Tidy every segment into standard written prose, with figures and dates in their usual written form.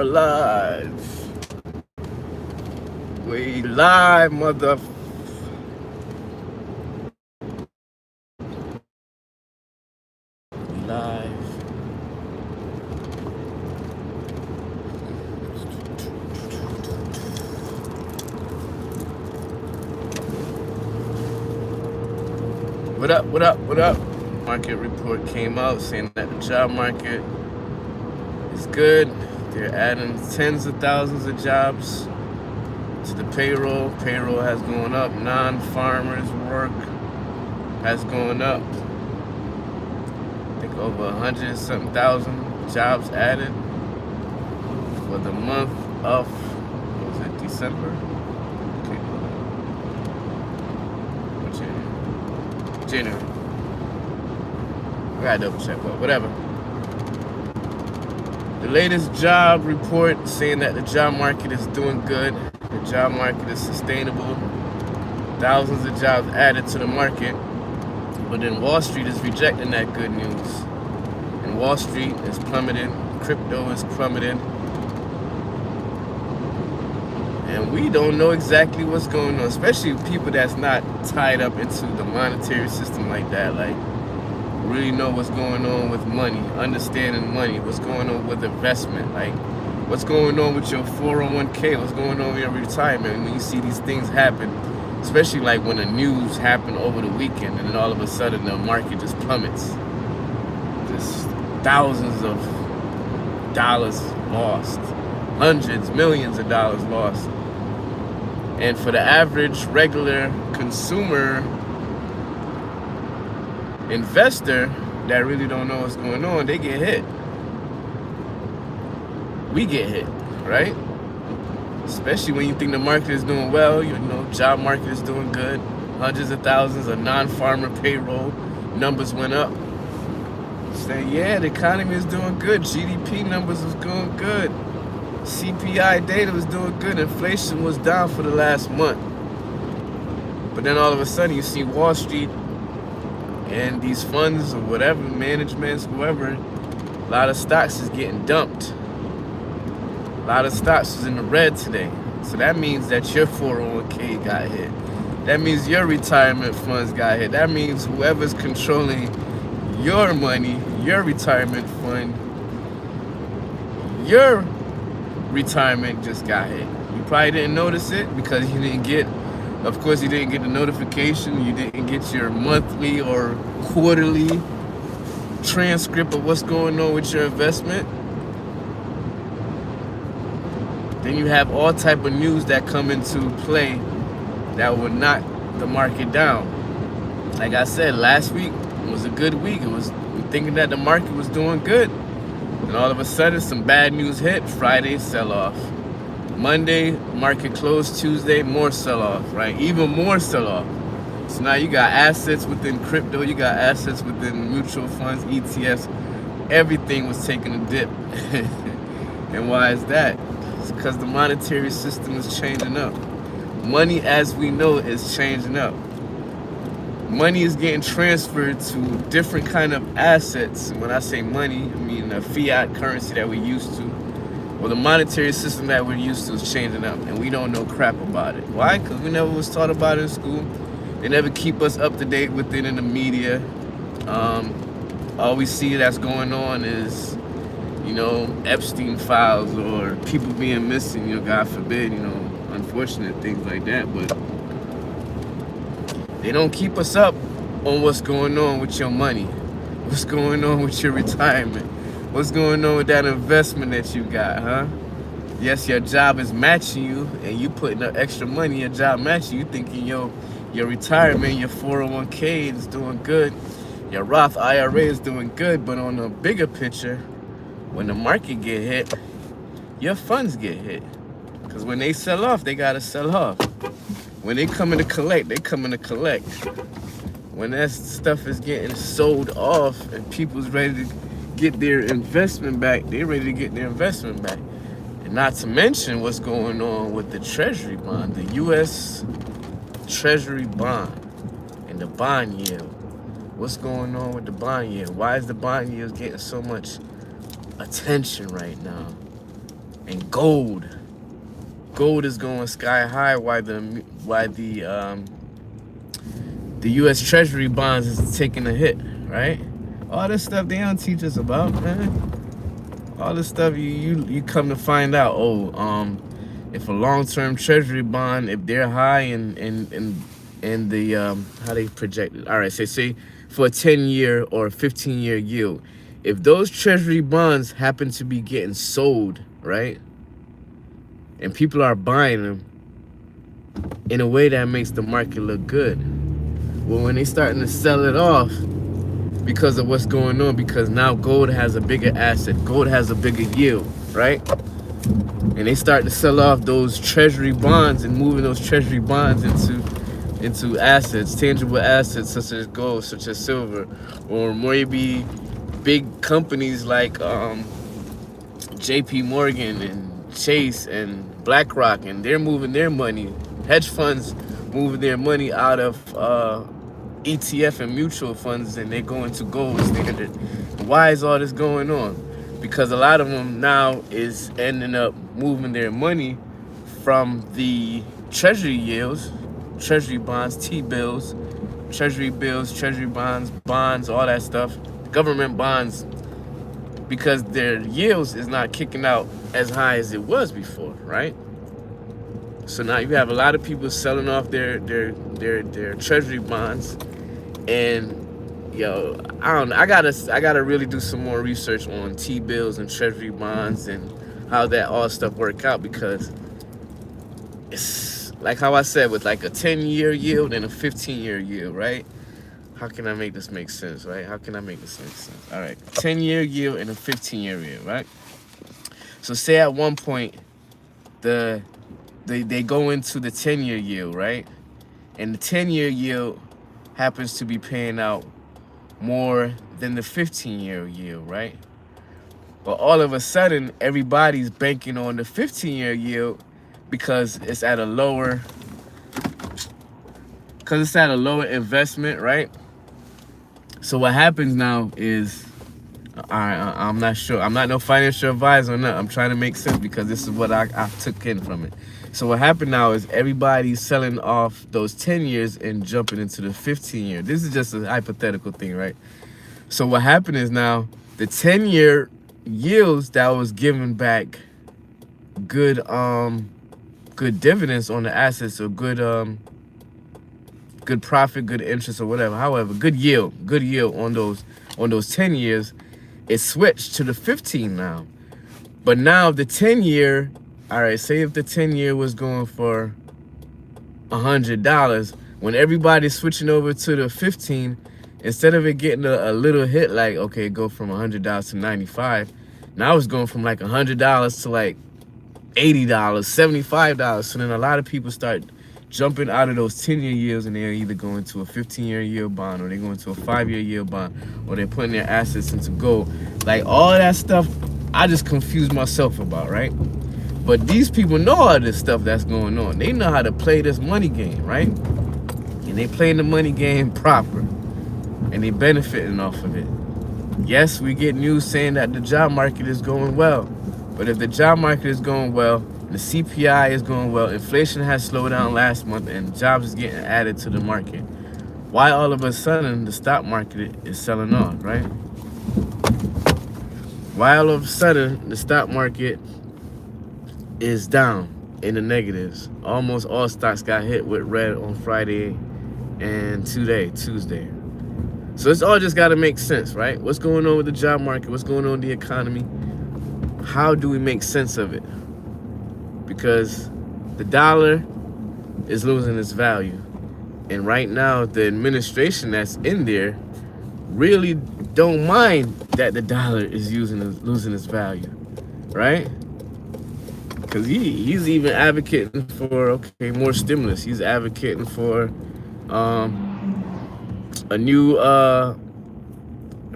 are live. We live, mother. Live. What up, what up, what up? Market report came out saying that the job market is good. They're adding tens of thousands of jobs to the payroll. Payroll has gone up. Non-farmers work has gone up. I think over 100-something thousand jobs added for the month of, what was it, December? January. I gotta double check, but whatever. The latest job report saying that the job market is doing good. The job market is sustainable. Thousands of jobs added to the market. But then Wall Street is rejecting that good news. And Wall Street is plummeting. Crypto is plummeting. And we don't know exactly what's going on, especially people that's not tied up into the monetary system like that. Like, really know what's going on with money, understanding money, what's going on with investment, like what's going on with your 401k, what's going on with your retirement. And when you see these things happen, especially like when the news happened over the weekend and then all of a sudden the market just plummets. Just thousands of dollars lost, hundreds, millions of dollars lost. And for the average regular consumer investor that really don't know what's going on, they get hit. We get hit, right? Especially when you think the market is doing well, you know, job market is doing good. Hundreds of thousands of non-farmer payroll numbers went up. Say, yeah, the economy is doing good. GDP numbers was going good. CPI data was doing good. Inflation was down for the last month. But then all of a sudden you see Wall Street and these funds or whatever, managements, whoever, a lot of stocks is getting dumped. A lot of stocks is in the red today. So that means that your 401k got hit. That means your retirement funds got hit. That means whoever's controlling your money, your retirement fund, your retirement just got hit. You probably didn't notice it because you didn't get, of course you didn't get the notification, you didn't get your monthly or quarterly transcript of what's going on with your investment. Then you have all type of news that come into play that will knock the market down. Like I said, last week was a good week. It was thinking that the market was doing good. And all of a sudden, some bad news hit. Friday, sell-off. Monday, market closed. Tuesday, more sell-off, right? Even more sell-off. So now you got assets within crypto. You got assets within mutual funds, ETFs. Everything was taking a dip. And why is that? It's because the monetary system is changing up. Money as we know is changing up. Money is getting transferred to different kind of assets. When I say money, I mean the fiat currency that we're used to. Well, the monetary system that we're used to is changing up, and we don't know crap about it. Why? Because we never was taught about it in school. They never keep us up to date with it in the media. All we see that's going on is, you know, Epstein files or people being missing, you know, God forbid, you know, unfortunate things like that. But they don't keep us up on what's going on with your money, what's going on with your retirement, what's going on with that investment that you got, huh? Yes, your job is matching you, and you putting up extra money, your job matching you, thinking your retirement, your 401k is doing good, your Roth IRA is doing good, but on a bigger picture, when the market get hit, your funds get hit. Because when they sell off, they gotta sell off. When they come in to collect, they come in to collect. When that stuff is getting sold off and people's ready to get their investment back, they're ready to get their investment back. And not to mention what's going on with the Treasury bond, the U.S. Treasury bond and the bond yield. What's going on with the bond yield? Why is the bond yield getting so much attention right now? And gold is going sky high. Why the U.S. Treasury bonds is taking a hit, right? All this stuff they don't teach us about, man. All this stuff you come to find out. If a long-term Treasury bond, if they're high in the how they project it. All right, say for a 10-year or a 15-year yield, if those Treasury bonds happen to be getting sold, right, and people are buying them in a way that makes the market look good, well, when they starting to sell it off because of what's going on, because now gold has a bigger asset, gold has a bigger yield, right? And they start to sell off those Treasury bonds and moving those Treasury bonds into assets, tangible assets such as gold, such as silver, or maybe big companies like JP Morgan and Chase and BlackRock, and they're moving their money, hedge funds moving their money out of ETF and mutual funds, and they're going to gold standard. Why is all this going on? Because a lot of them now is ending up moving their money from the treasury yields, treasury bonds, T-bills, treasury bills, treasury bonds, all that stuff, government bonds, because their yields is not kicking out as high as it was before, right? So now you have a lot of people selling off their treasury bonds, and yo, I don't know. I gotta really do some more research on T-bills and treasury bonds and how that all stuff work out, because it's like how I said, with like a 10-year yield and a 15-year yield, right? How can I make this make sense, right? How can I make this make sense? All right, 10-year yield and a 15-year yield, right? So say at one point they go into the 10-year yield, right? And the 10-year yield happens to be paying out more than the 15-year yield, right? But all of a sudden, everybody's banking on the 15-year yield because it's at a lower investment, right? So what happens now is, I'm not sure. I'm not no financial advisor or nothing. I'm trying to make sense because this is what I took in from it. So what happened now is everybody's selling off those 10 years and jumping into the 15 year. This is just a hypothetical thing, right? So what happened is now the 10-year yields that was giving back good dividends on the assets, or good profit, good interest, or whatever. However, good yield on those 10 years, it switched to the 15 now. But now the 10-year, all right, say if the 10-year was going for $100, when everybody's switching over to the 15, instead of it getting a little hit, like, okay, go from $100 to 95, now it's going from like $100 to like $80, $75. So then a lot of people start jumping out of those 10-year yields, and they're either going to a 15-year yield bond, or they're going to a 5-year yield bond, or they're putting their assets into gold. Like, all that stuff, I just confused myself about, right? But these people know all this stuff that's going on. They know how to play this money game, right? And they playing the money game proper, and they benefiting off of it. Yes, we get news saying that the job market is going well, but if the job market is going well, the CPI is going well, inflation has slowed down last month, and jobs is getting added to the market, why all of a sudden the stock market is selling off, right? Why all of a sudden the stock market is down in the negatives? Almost all stocks got hit with red on Friday and Tuesday. So it's all just got to make sense, right? What's going on with the job market? What's going on with the economy? How do we make sense of it? Because the dollar is losing its value. And right now, the administration that's in there really don't mind that the dollar is losing its value, right? Because he's even advocating for, okay, more stimulus. He's advocating for a new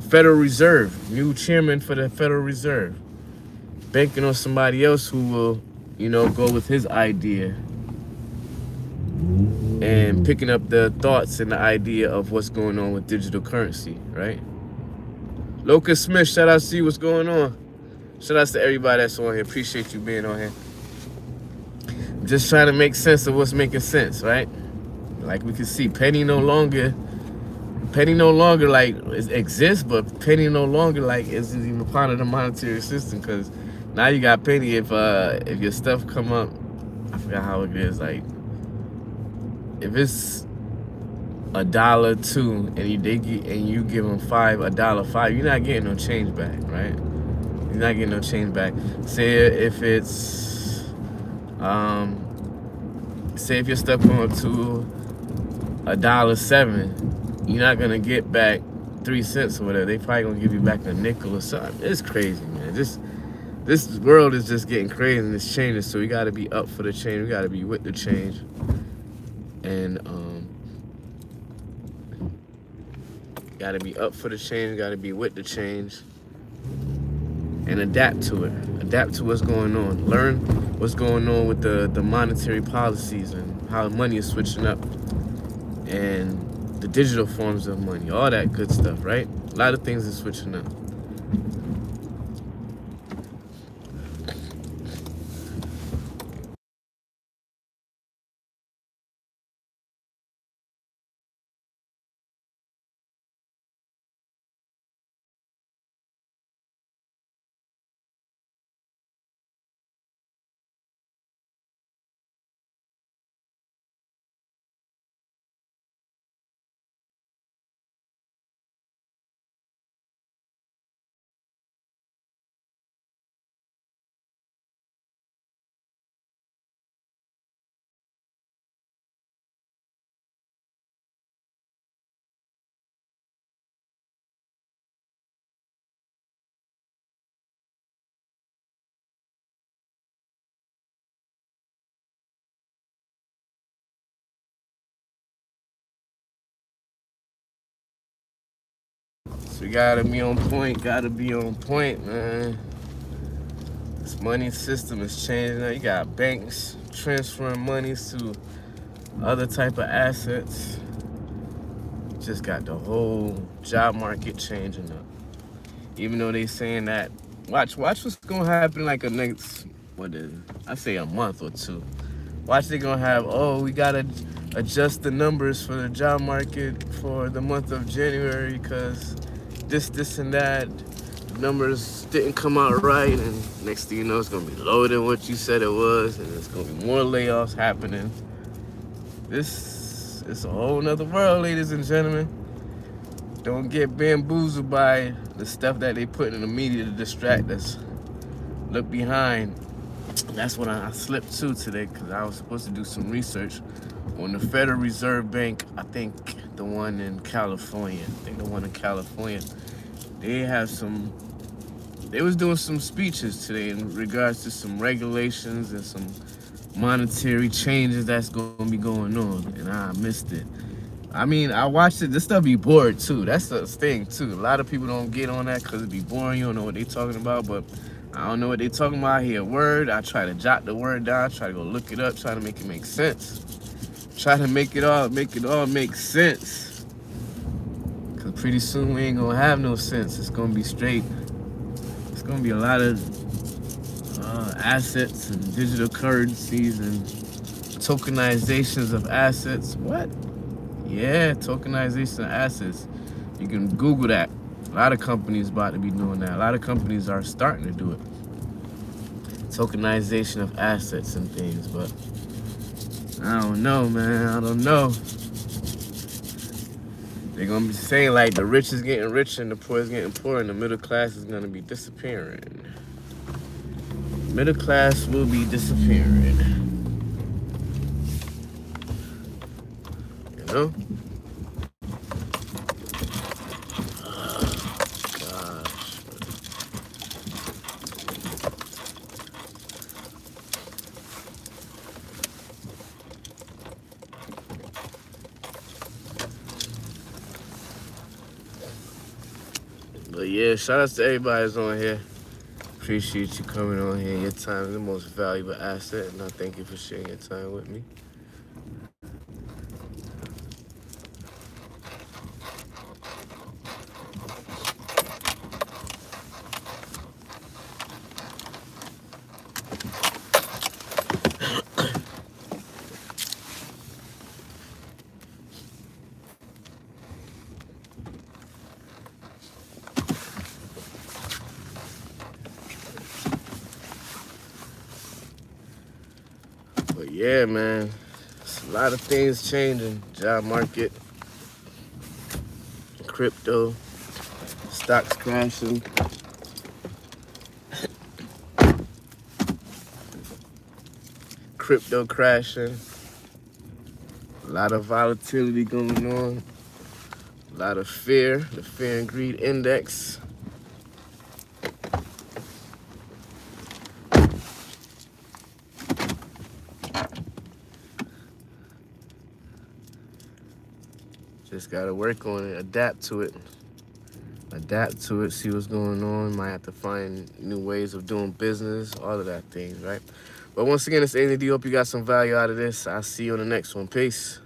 Federal Reserve, new chairman for the Federal Reserve, banking on somebody else who will, go with his idea and picking up the thoughts and the idea of what's going on with digital currency, right? Locust Smith, shout out to you. What's going on? Shout out to everybody that's on here. Appreciate you being on here. Just trying to make sense of what's making sense, right? Like we can see, penny no longer like exists, but penny no longer like isn't even part of the monetary system, because now you got penny if your stuff come up. I forgot how it is. Like if it's $1.02 and you give them $1.05, you're not getting no change back, right? You're not getting no change back. Say if it's say if your stuff come up to $1.07, you're not gonna get back 3 cents or whatever. They probably gonna give you back a nickel or something. It's crazy, man. This world is just getting crazy and it's changing. So we gotta be up for the change. We gotta be with the change, and gotta be up for the change. Gotta be with the change, and adapt to it. Adapt to what's going on. Learn what's going on with the monetary policies and how money is switching up, and the digital forms of money, all that good stuff, right? A lot of things are switching up. So you gotta be on point, man. This money system is changing now. You got banks transferring monies to other type of assets. Just got the whole job market changing up. Even though they saying that, watch what's gonna happen like a next, I say a month or two. Watch, they gonna have, we gotta adjust the numbers for the job market for the month of January because this and that, the numbers didn't come out right, and next thing you know, it's gonna be lower than what you said it was, and it's gonna be more layoffs happening. This is a whole nother world, ladies and gentlemen. Don't get bamboozled by the stuff that they put in the media to distract us. Look behind. That's what I slipped to today, because I was supposed to do some research on the Federal Reserve Bank. I think the one in California. They was doing some speeches today in regards to some regulations and some monetary changes that's going to be going on, and I missed it. I mean, I watched it. This stuff be bored too. That's the thing too. A lot of people don't get on that because it be boring. You don't know what they talking about, but I don't know what they talking about. I hear a word, I try to jot the word down, try to go look it up, try to make it make sense. Try to make it all make sense. Cause pretty soon we ain't gonna have no sense. It's gonna be straight. It's gonna be a lot of assets and digital currencies and tokenizations of assets. What? Yeah, tokenization of assets. You can Google that. A lot of companies about to be doing that. A lot of companies are starting to do it. Tokenization of assets and things, but I don't know, man. I don't know. They're gonna be saying like the rich is getting richer and the poor is getting poorer, and the middle class is gonna be disappearing. Middle class will be disappearing. You know? But yeah, shout out to everybody that's on here. Appreciate you coming on here. Your time is the most valuable asset, and I thank you for sharing your time with me. yeah, man, it's a lot of things changing. Job market, crypto, stocks crashing. Crypto crashing. A lot of volatility going on. A lot of fear. The fear and greed index. Just gotta work on it, adapt to it. Adapt to it, see what's going on. Might have to find new ways of doing business, all of that things, right? But once again, it's AD. Hope you got some value out of this. I'll see you on the next one. Peace.